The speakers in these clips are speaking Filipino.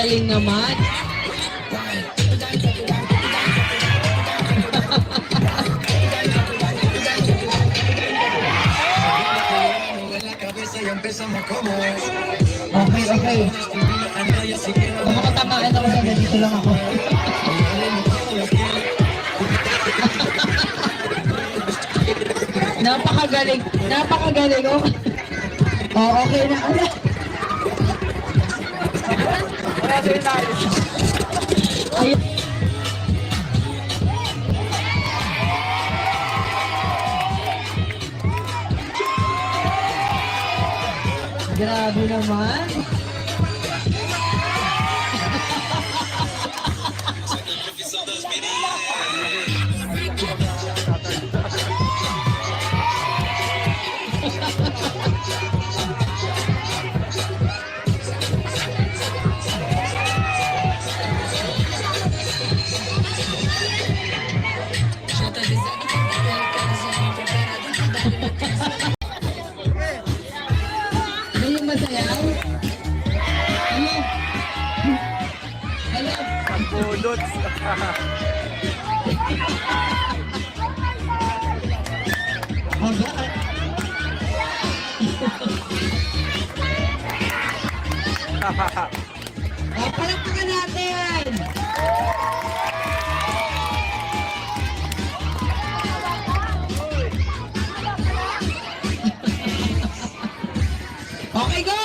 Napakagaling naman. Okay, okay. Kung makatamaan ako sa dito lang ako. Napakagaling. Napakagaling. Oh, oh okay na. Ayun. Grabe naman. Ngayon masayaw? Ano? Ano? Ang pulot. Haba. Palakpakan natin! Okay, go!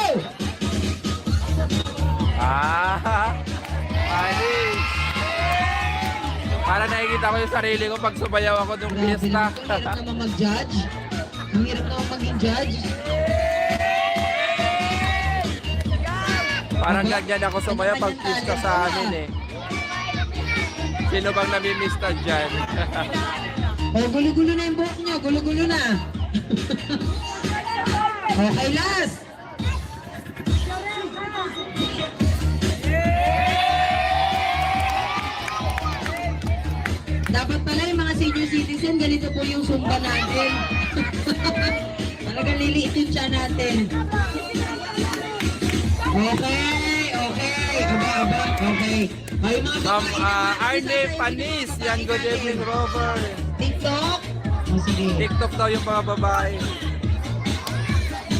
Ay. Para nakikita ko yung sarili ko pag sumayaw ako nung fiesta. Ang hirap naman mag-judge. Ang hirap naman maging judge. Parang ganyan ako sumayaw pag fiesta sa amin eh. Sino bang namimista dyan? Oh, gulo-gulo na yung buhok niyo. Gulo-gulo na. Okay, last. Dapat pala yung mga senior citizen, ganito po yung sumba natin. Talagang liliit yung tiyan natin. Okay, okay. Aba, okay. Ay, mga Ma'am babae naman, Arne isa-isa Panis, yung yan good evening Rover. TikTok? Oh, sige. TikTok daw yung mga babae.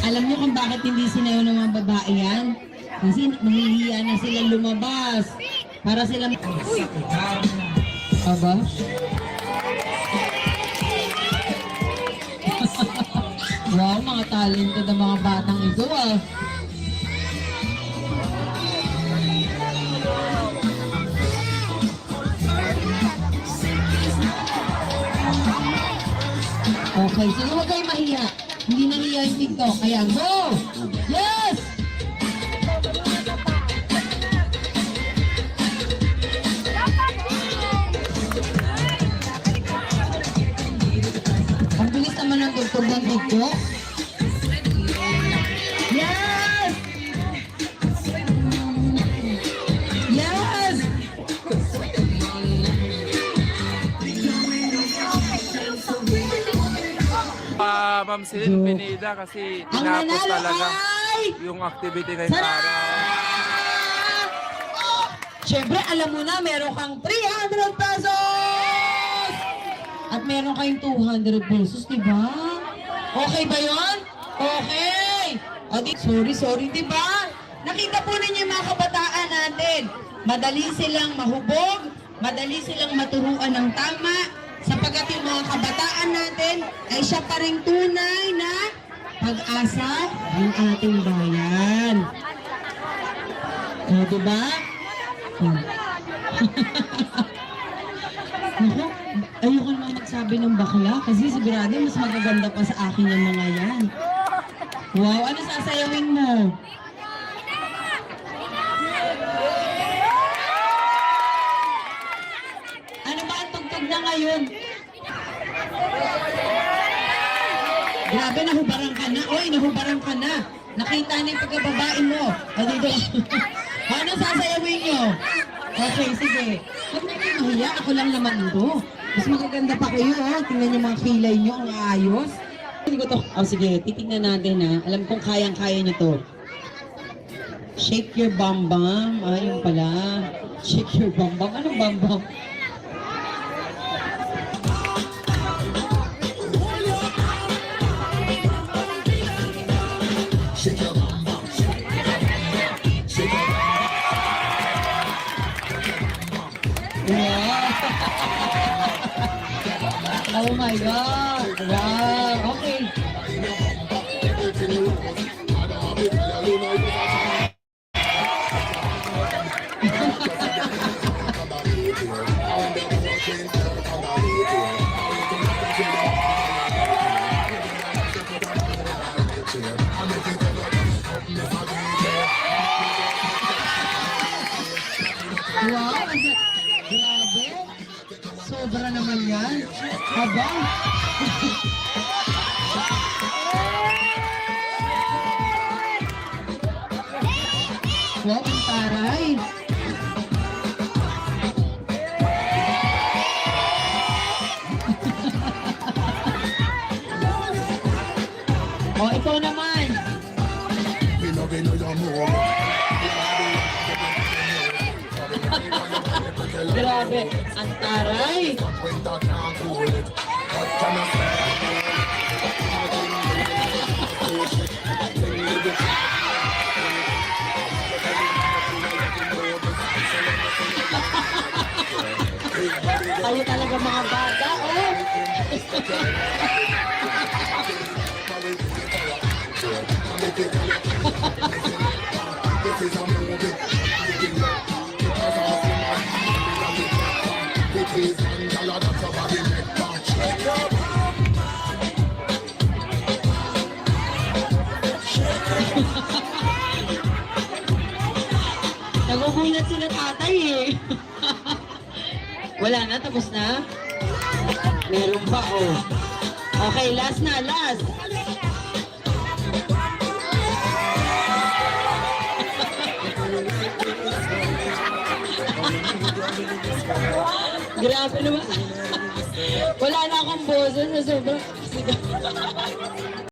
Alam niyo kung bakit hindi sinayaw ng mga babae yan? Kasi nahihiya na sila lumabas. Para sila... Aba? Wow, mga talented ang mga batang ito ah. Okay, sige huwag kayo mahiya. Hindi nahiya yung TikTok. Kaya go! Yes! Ang bilis naman ng tugtog ng TikTok. Yes! Yes! Ma'am Celine Pineda kasi Ang tinapos nanalo talaga ay... yung activity ngayong Sarap! araw. Siyempre, alam mo na, meron kang 300 pesos! At meron kayong 200 pesos, di ba? Okay ba yon? Okay! O, sorry, di ba? Nakita po ninyo yung mga kabataan natin. Madali silang mahubog, madali silang maturuan ng tama, sapagkat yung mga kabataan natin ay siya pa ring tunay na pag-asa ng ating bayan. O, diba? Naku, ayoko naman magsabi ng bakla kasi sigurado mas magaganda pa sa akin yung mga yan. Wow, ano sasayawin mo? Ano ba ang tugtog na ngayon? Grabe, nahubarang ka na. Oy, nahubarang ka na. Nakita na yung pagkababae mo. O, dito. Ano sasayawin nyo? Okay, sige. Huwag na kayo mahiya. Ako lang naman ito. Mas magaganda pa kayo, oh. Tingnan yung mga kilay nyo. Ang ayos. Hindi ko to. Oh, sige. Titignan natin, ha. Alam kong kayang-kaya nyo to. Shake your bam bam. Ah, yun pala. Shake your bam bam. Anong bam bam? Wow! Oh my God! Wow! Okay. Wow! Grabe! Sobra naman yan. Aba! Wow, ang taray! O, ikaw naman! Grabe, ang taray! Kayo talaga mga bata, oh! Nagugulat sila tatay eh. Wala na, tapos na? Meron pa, oh. Okay, last na, last. Grabe naman. Wala na akong boses na sobrang